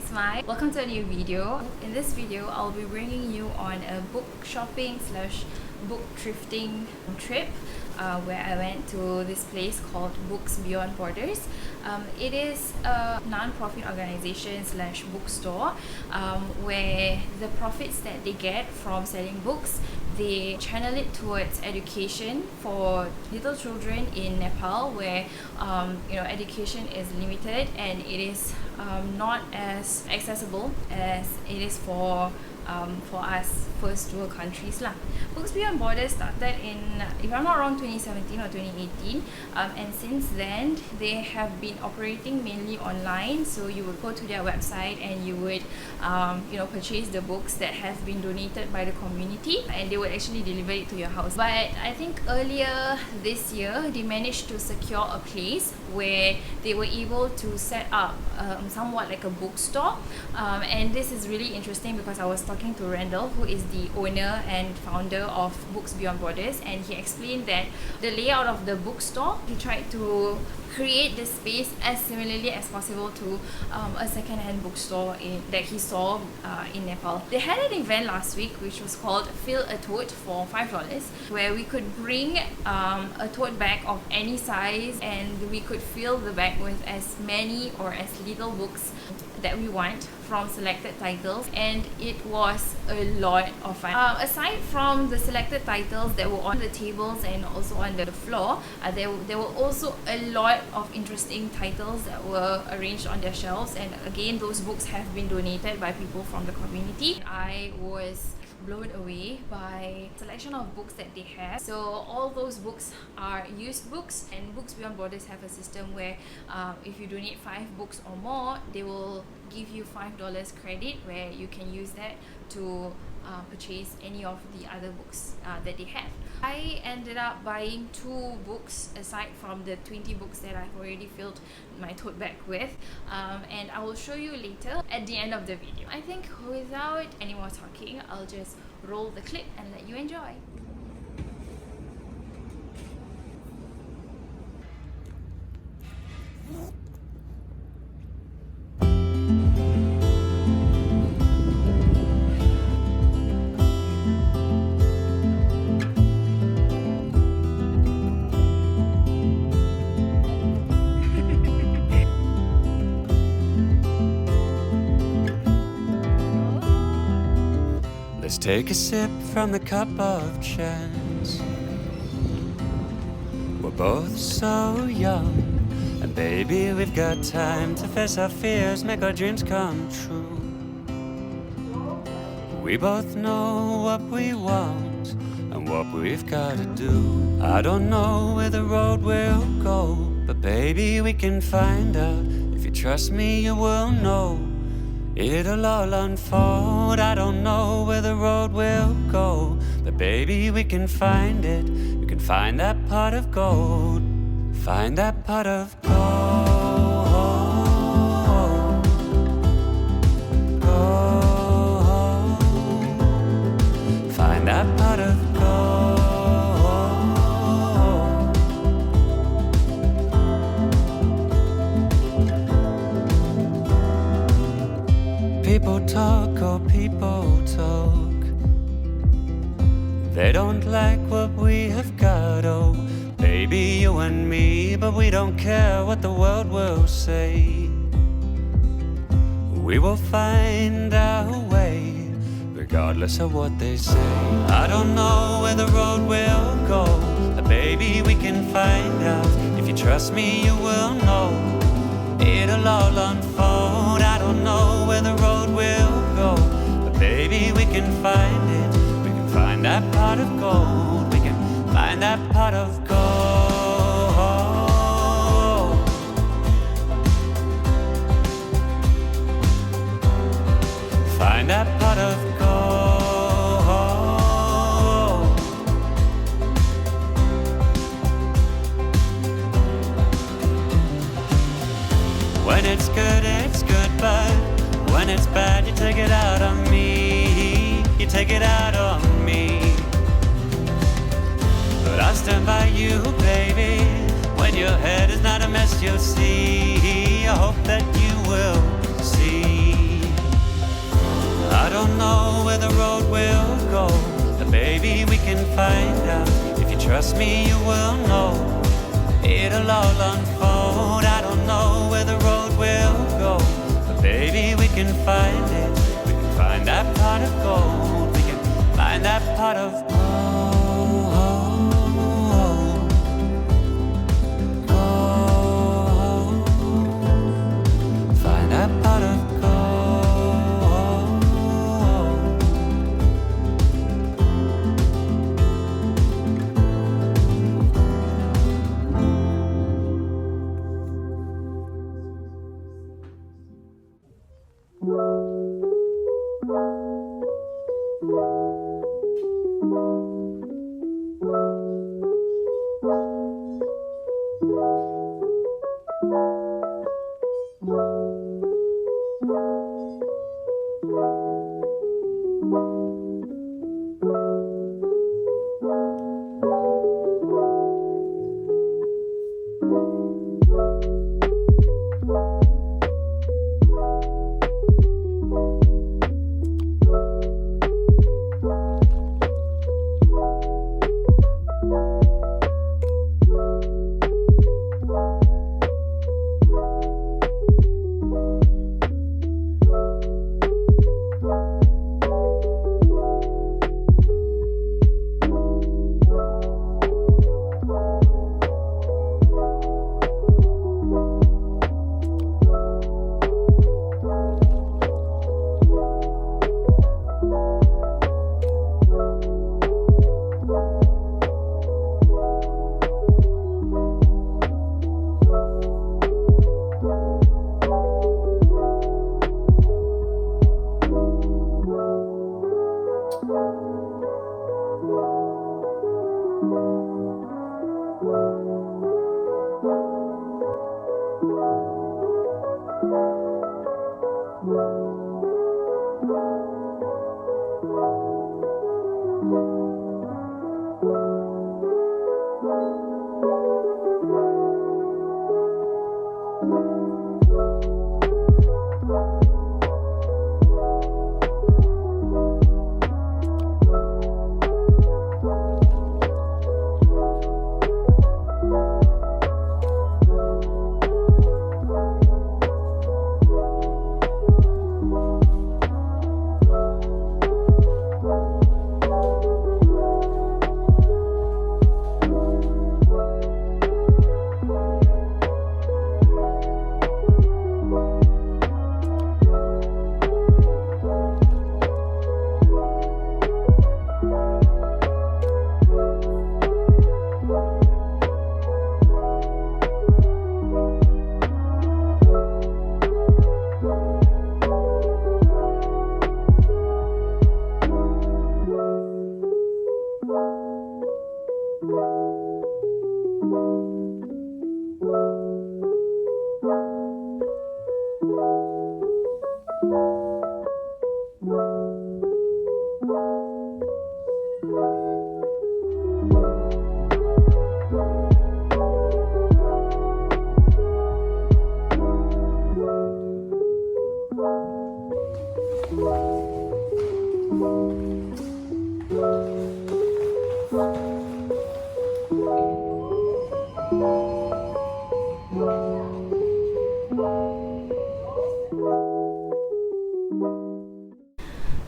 it's Mai. Welcome to a new video. In this video, I'll be bringing you on a book shopping / book thrifting trip where I went to this place called Books Beyond Borders. It is a non-profit organization / bookstore where the profits that they get from selling books, they channel it towards education for little children in Nepal, where education is limited and it is not as accessible as it is for us first world countries lah. Books Beyond Borders started in, if I'm not wrong, 2017 or 2018, and since then they have been operating mainly online. So you would go to their website and you would purchase the books that have been donated by the community, and they would actually deliver it to your house. But I think earlier this year they managed to secure a place where they were able to set up somewhat like a bookstore, and this is really interesting because I was talking to Randall, who is the owner and founder of Books Beyond Borders, and he explained that the layout of the bookstore, he tried to create the space as similarly as possible to a second-hand bookstore that he saw in Nepal. They had an event last week which was called Fill a Tote for $5, where we could bring a tote bag of any size and we could fill the bag with as many or as little books that we want from selected titles, and it was a lot of fun. Aside from the selected titles that were on the tables and also on the floor, there were also a lot of interesting titles that were arranged on their shelves, and again, those books have been donated by people from the community. I was blown away by the selection of books that they have. So all those books are used books, and Books Beyond Borders have a system where if you donate 5 books or more, they will give you $5 credit, where you can use that to purchase any of the other books that they have. I ended up buying 2 books aside from the 20 books that I've already filled my tote bag with, and I will show you later at the end of the video. I think without any more talking, I'll just roll the clip and let you enjoy. Let's take a sip from the cup of chance. We're both so young, and baby, we've got time to face our fears, make our dreams come true. We both know what we want and what we've got to do. I don't know where the road will go, but baby, we can find out. If you trust me, you will know. It'll all unfold. I don't know where the road will go, but baby, we can find it. You can find that pot of gold. Find that pot of gold. Gold. Find that pot of gold. People talk, oh people talk. They don't like what we have got, oh baby, you and me, but we don't care what the world will say. We will find our way, regardless of what they say. I don't know where the road will go, but baby, we can find out. If you trust me, you will know. It'll all unfold. I don't know where the road will go, but baby, we can find it. We can find that pot of gold. We can find that pot of gold. Find that pot of gold. When it's good, but when it's bad, you take it out on me. You take it out on me. But I'll stand by you, baby. When your head is not a mess, you'll see. I hope that you will see. find out. If you trust me, you will know. It'll all unfold. I don't know where the road will go, but baby, we can find it. We can find that pot of gold. We can find that pot of gold. Find that pot of gold.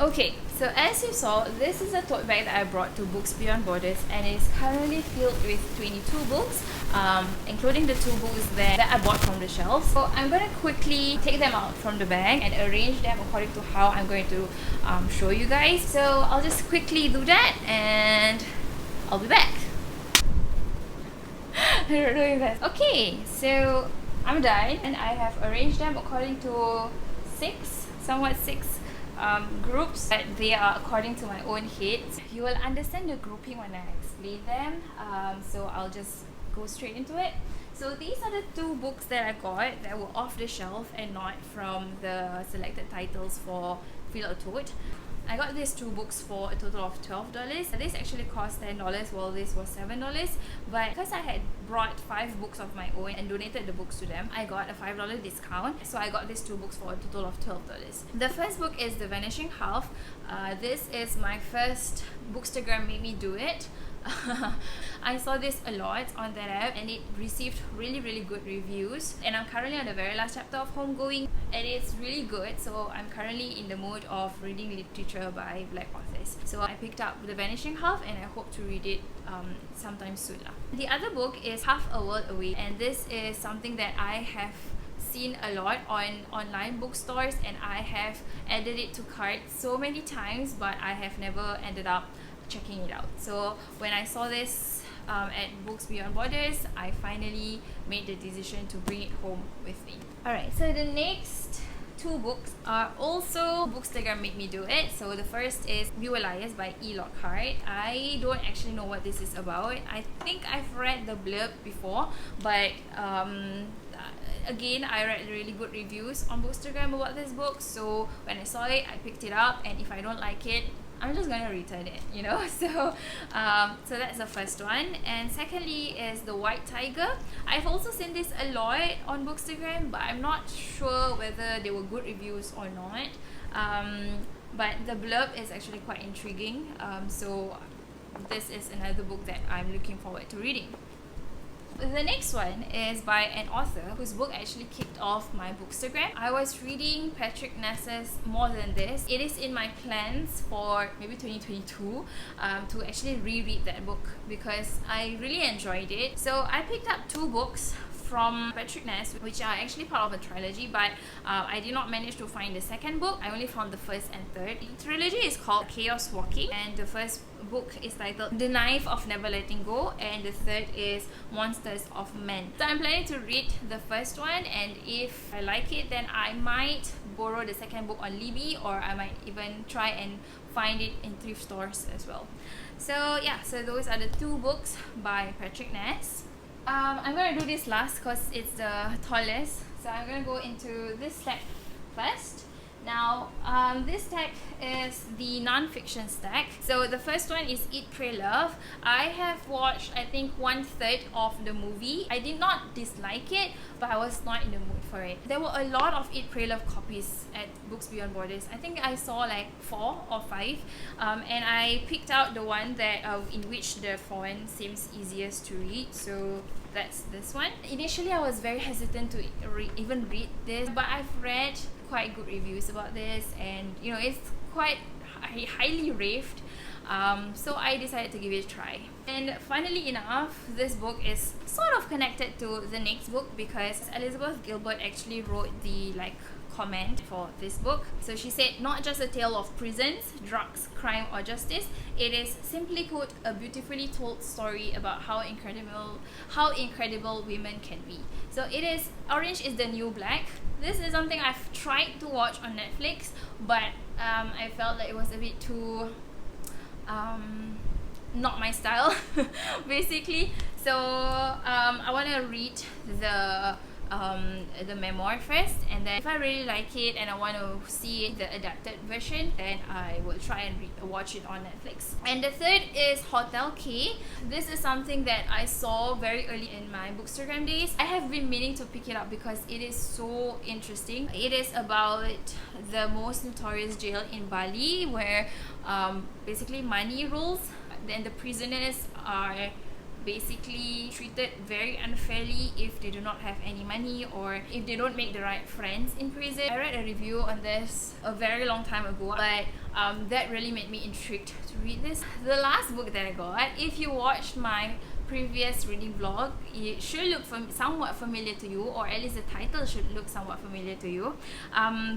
Okay, so as you saw, this is a tote bag that I brought to Books Beyond Borders, and it's currently filled with 22 books, including the 2 books that I bought from the shelf. So I'm going to quickly take them out from the bag and arrange them according to how I'm going to show you guys. So I'll just quickly do that and I'll be back. I don't know if that's... Okay, so I'm done and I have arranged them according to 6 groups, but they are according to my own head. You will understand the grouping when I explain them, so I'll just go straight into it. So these are the 2 books that I got that were off the shelf and not from the selected titles for Fill a Tote. I got these 2 books for a total of $12. This actually cost $10 while this was $7. But because I had brought 5 books of my own and donated the books to them, I got a $5 discount. So I got these 2 books for a total of $12. The first book is The Vanishing Half. This is my first Bookstagram made me do it. I saw this a lot on that app and it received really good reviews, and I'm currently on the very last chapter of Homegoing and it's really good. So I'm currently in the mood of reading literature by Black authors. So I picked up The Vanishing Half and I hope to read it sometime soon. The other book is Half a World Away, and this is something that I have seen a lot on online bookstores and I have added it to cart so many times, but I have never ended up checking it out. So when I saw this at Books Beyond Borders, I finally made the decision to bring it home with me. Alright, so the next 2 books are also Bookstagram made me do it. So the first is We Were Liars by E. Lockhart. I don't actually know what this is about. I think I've read the blurb before, but again, I read really good reviews on Bookstagram about this book. So when I saw it, I picked it up, and if I don't like it, I'm just gonna return it, you know. So that's the first one. And secondly is The White Tiger. I've also seen this a lot on Bookstagram, but I'm not sure whether they were good reviews or not. But the blurb is actually quite intriguing. So this is another book that I'm looking forward to reading. The next one is by an author whose book actually kicked off my Bookstagram. I was reading Patrick Ness's More Than This. It is in my plans for maybe 2022 to actually reread that book because I really enjoyed it. So I picked up 2 books from Patrick Ness, which are actually part of a trilogy, but I did not manage to find the second book. I only found the first and third. The trilogy is called Chaos Walking, and the first book is titled The Knife of Never Letting Go, and the third is Monsters of Men. So I'm planning to read the first one, and if I like it, then I might borrow the second book on Libby, or I might even try and find it in thrift stores as well. So yeah, so those are the 2 books by Patrick Ness. I'm going to do this last because it's the tallest. So I'm going to go into this stack first. Now, this stack is the non-fiction stack. So the first one is Eat, Pray, Love. I have watched, I think, 1/3 of the movie. I did not dislike it, but I was not in the mood for it. There were a lot of Eat, Pray, Love copies at Books Beyond Borders. I think I saw like 4 or 5, and I picked out the one that in which the font seems easiest to read. So that's this one. Initially, I was very hesitant to even read this, but I've read quite good reviews about this, and you know, it's quite highly raved. So I decided to give it a try. And funnily enough, this book is sort of connected to the next book because Elizabeth Gilbert actually wrote the comment for this book. So she said, not just a tale of prisons, drugs, crime or justice, it is simply put a beautifully told story about how incredible women can be. So it is Orange is the New Black. This is something I've tried to watch on Netflix, but I felt that it was a bit too not my style basically. So I want to read the memoir first, and then if I really like it and I want to see the adapted version, then I will try and watch it on Netflix. And the third is Hotel K. This is something that I saw very early in my Bookstagram days. I have been meaning to pick it up because it is so interesting. It is about the most notorious jail in Bali where basically money rules, then the prisoners are basically treated very unfairly if they do not have any money or if they don't make the right friends in prison. I read a review on this a very long time ago, but that really made me intrigued to read this. The last book that I got, if you watched my previous reading vlog, it should look somewhat familiar to you, or at least the title should look somewhat familiar to you.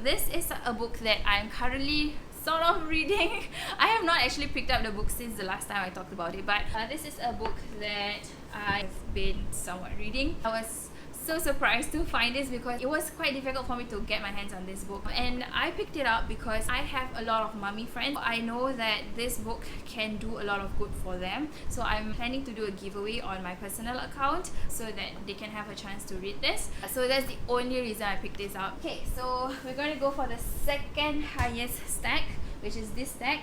This is a book that I'm currently sort of reading. I have not actually picked up the book since the last time I talked about it, but this is a book that I've been somewhat reading. I was so surprised to find this because it was quite difficult for me to get my hands on this book, and I picked it up because I have a lot of mummy friends. I know that this book can do a lot of good for them, so I'm planning to do a giveaway on my personal account so that they can have a chance to read this. So that's the only reason I picked this up. Okay, so we're going to go for the second highest stack, which is this deck.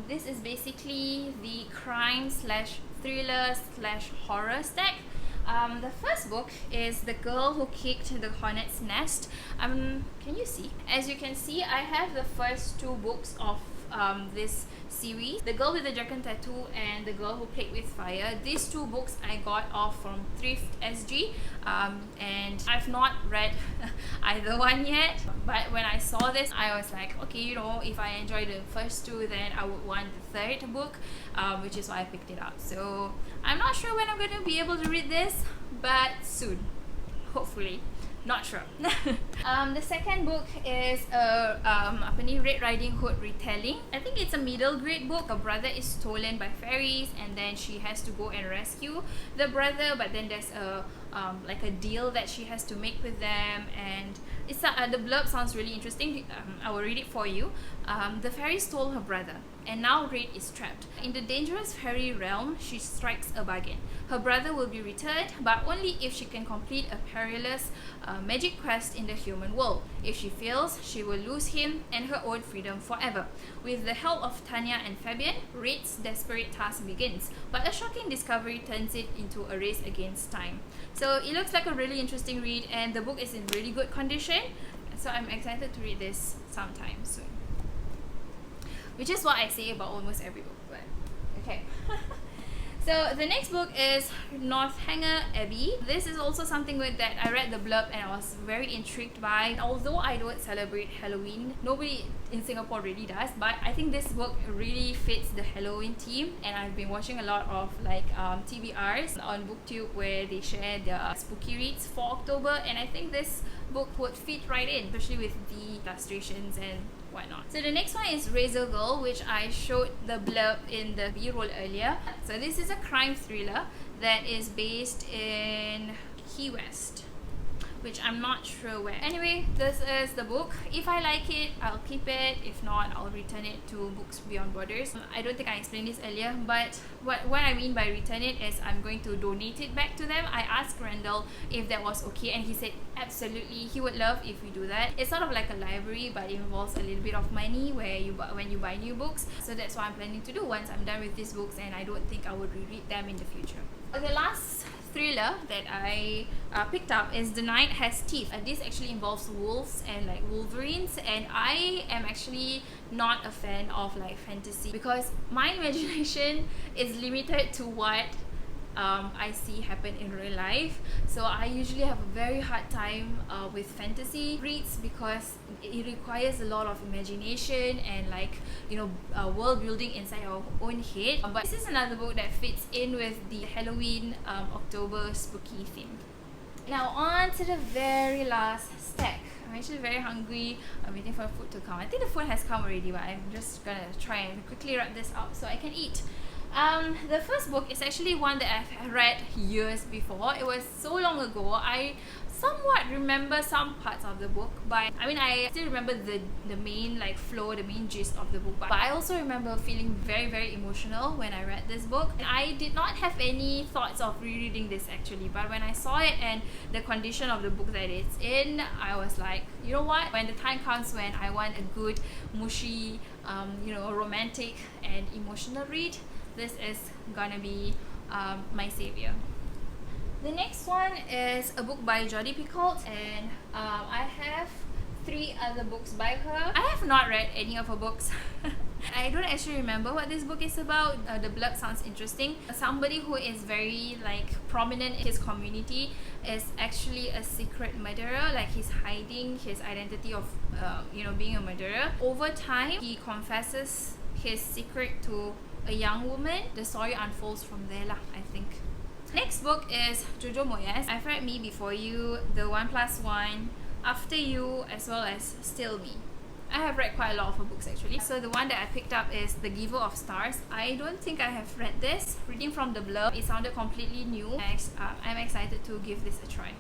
This is basically the crime slash thriller slash horror stack. The first book is The Girl Who Kicked the Hornet's Nest. Can you see? As you can see, I have the first two books of this series, The Girl with the Dragon Tattoo and The Girl Who Played with Fire. These two books I got off from Thrift SG, and I've not read either one yet, but when I saw this I was like, okay, you know, if I enjoy the first two, then I would want the third book, which is why I picked it up. So I'm not sure when I'm going to be able to read this, but soon, hopefully. Not sure. The second book is Red Riding Hood Retelling. I think it's a middle grade book. Her brother is stolen by fairies, and then she has to go and rescue the brother, but then there's a like a deal that she has to make with them, and it's the blurb sounds really interesting. I will read it for you. The fairy stole her brother, and now Red is trapped. In the dangerous fairy realm, she strikes a bargain. Her brother will be returned, but only if she can complete a perilous magic quest in the human world. If she fails, she will lose him and her own freedom forever. With the help of Tanya and Fabian, Red's desperate task begins, but a shocking discovery turns it into a race against time. So it looks like a really interesting read, and the book is in really good condition, so I'm excited to read this sometime soon. Which is what I say about almost every book, but okay. So the next book is Hangar, Abbey. This is also something with that I read the blurb and I was very intrigued by. Although I don't celebrate Halloween, nobody in Singapore really does, but I think this book really fits the Halloween theme, and I've been watching a lot of like TBRs on BookTube where they share their spooky reads for October, and I think this book would fit right in, especially with the illustrations and whatnot. So the next one is Razor Girl, which I showed the blurb in the B-roll earlier. So this is a crime thriller that is based in Key West, which I'm not sure where. Anyway, this is the book. If I like it, I'll keep it. If not, I'll return it to Books Beyond Borders. I don't think I explained this earlier, but what I mean by return it is I'm going to donate it back to them. I asked Randall if that was okay, and he said absolutely, he would love if we do that. It's sort of like a library, but it involves a little bit of money where when you buy new books. So that's what I'm planning to do once I'm done with these books, and I don't think I would reread them in the future. The last thriller that I picked up is The Night Has Teeth. This actually involves wolves and like wolverines, and I am actually not a fan of like fantasy because my imagination is limited to what I see happen in real life. So I usually have a very hard time with fantasy reads because it requires a lot of imagination and like, you know, world building inside our own head. But this is another book that fits in with the Halloween October spooky theme. Now on to the very last stack. I'm actually very hungry. I'm waiting for food to come. I think the food has come already, but I'm just gonna try and quickly wrap this up so I can eat. The first book is actually one that I've read years before. It was so long ago. I somewhat remember some parts of the book, but I mean, I still remember the main like flow, the main gist of the book. But I also remember feeling very, very emotional when I read this book. And I did not have any thoughts of rereading this actually, but when I saw it and the condition of the book that it's in, I was like, you know what? When the time comes when I want a good, mushy, you know, romantic and emotional read, this is gonna be my savior. The next one is a book by Jodi Picoult, and I have 3 other books by her. I have not read any of her books. I don't actually remember what this book is about. The blurb sounds interesting. Somebody who is very like prominent in his community is actually a secret murderer. Like he's hiding his identity of you know, being a murderer. Over time, he confesses his secret to a young woman. The story unfolds from there lah, I think. Next book is Jojo Moyes. I've read Me Before You, The 1+1, After You, as well as Still Me. I have read quite a lot of her books actually. So the one that I picked up is The Giver of Stars. I don't think I have read this. Reading from the blurb, it sounded completely new. I'm excited to give this a try.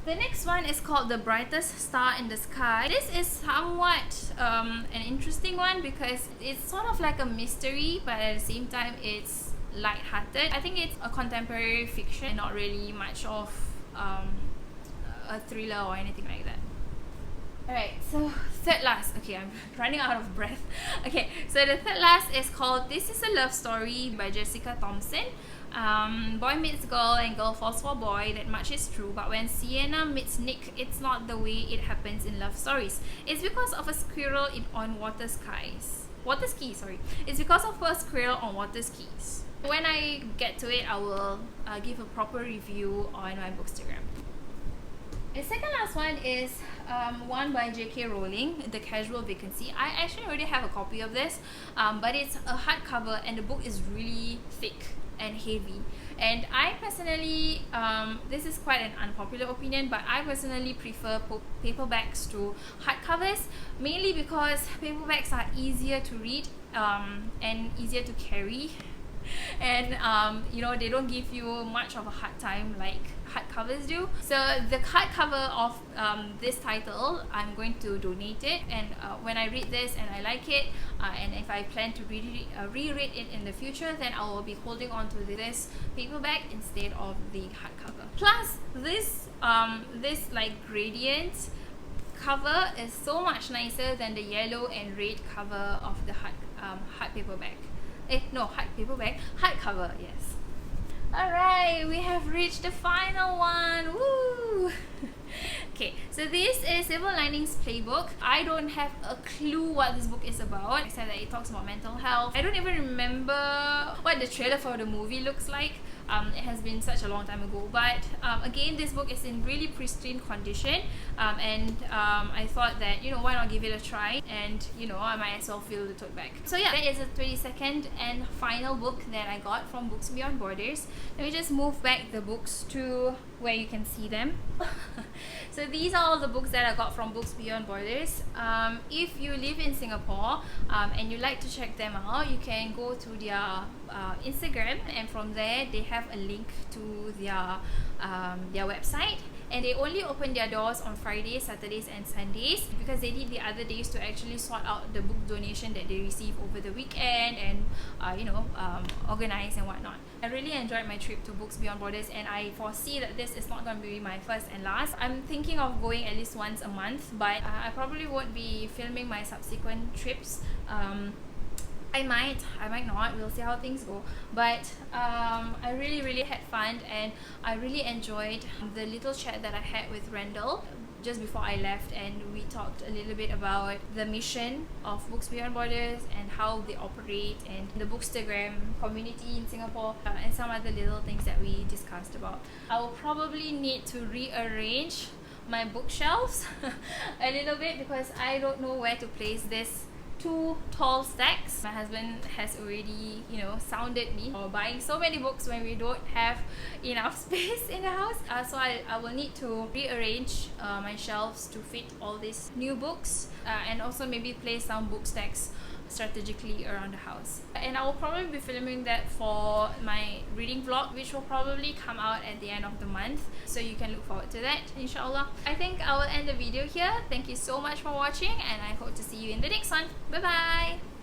The next one is called The Brightest Star in the Sky. This is somewhat an interesting one because it's sort of like a mystery, but at the same time it's light-hearted. I think it's a contemporary fiction, not really much of a thriller or anything like that. Alright, so third last, okay, I'm running out of breath. Okay, so the third last is called This Is a Love Story by Jessica Thompson. Boy meets girl and girl falls for boy, that much is true, but when Sienna meets Nick, it's not the way it happens in love stories. It's because of a squirrel on water skis. It's because of a squirrel on water skis. When I get to it, I will give a proper review on my Bookstagram. The second last one is one by J.K. Rowling, The Casual Vacancy. I actually already have a copy of this, but it's a hardcover and the book is really thick and heavy. And I personally, this is quite an unpopular opinion, but I personally prefer paperbacks to hardcovers, mainly because paperbacks are easier to read and easier to carry. And you know, they don't give you much of a hard time like hardcovers do. So the hardcover of this title, I'm going to donate it, and when I read this and I like it, and if I plan to reread it in the future, then I will be holding on to this paperback instead of the hardcover. Plus this this like gradient cover is so much nicer than the yellow and red cover of the hard paperback. Hardcover, yes. Alright, we have reached the final one. Woo! Okay, so this is Silver Linings Playbook. I don't have a clue what this book is about, except that it talks about mental health. I don't even remember what the trailer for the movie looks like. It has been such a long time ago, but again, this book is in really pristine condition, and I thought that, you know, why not give it a try, and you know, I might as well fill the tote bag. So yeah, that is the 22nd and final book that I got from Books Beyond Borders. Let me just move back the books to where you can see them. So these are all the books that I got from Books Beyond Borders. If you live in Singapore and you like to check them out, you can go to their Instagram, and from there they have a link to their website. And they only open their doors on Fridays, Saturdays and Sundays, because they need the other days to actually sort out the book donation that they receive over the weekend and you know, organize and whatnot. I really enjoyed my trip to Books Beyond Borders, and I foresee that this is not going to be my first and last. I'm thinking of going at least once a month, but I probably won't be filming my subsequent trips. I might not, we'll see how things go, but I really had fun, and I really enjoyed the little chat that I had with Randall just before I left, and we talked a little bit about the mission of Books Beyond Borders and how they operate, and the Bookstagram community in Singapore, and some other little things that we discussed about. I will probably need to rearrange my bookshelves a little bit, because I don't know where to place this two tall stacks. My husband has already, you know, sounded me for buying so many books when we don't have enough space in the house. So I will need to rearrange my shelves to fit all these new books, and also maybe place some book stacks strategically around the house. And I will probably be filming that for my reading vlog, which will probably come out at the end of the month, so you can look forward to that, inshallah. I think I will end the video here. Thank you so much for watching, and I hope to see you in the next one. Bye bye.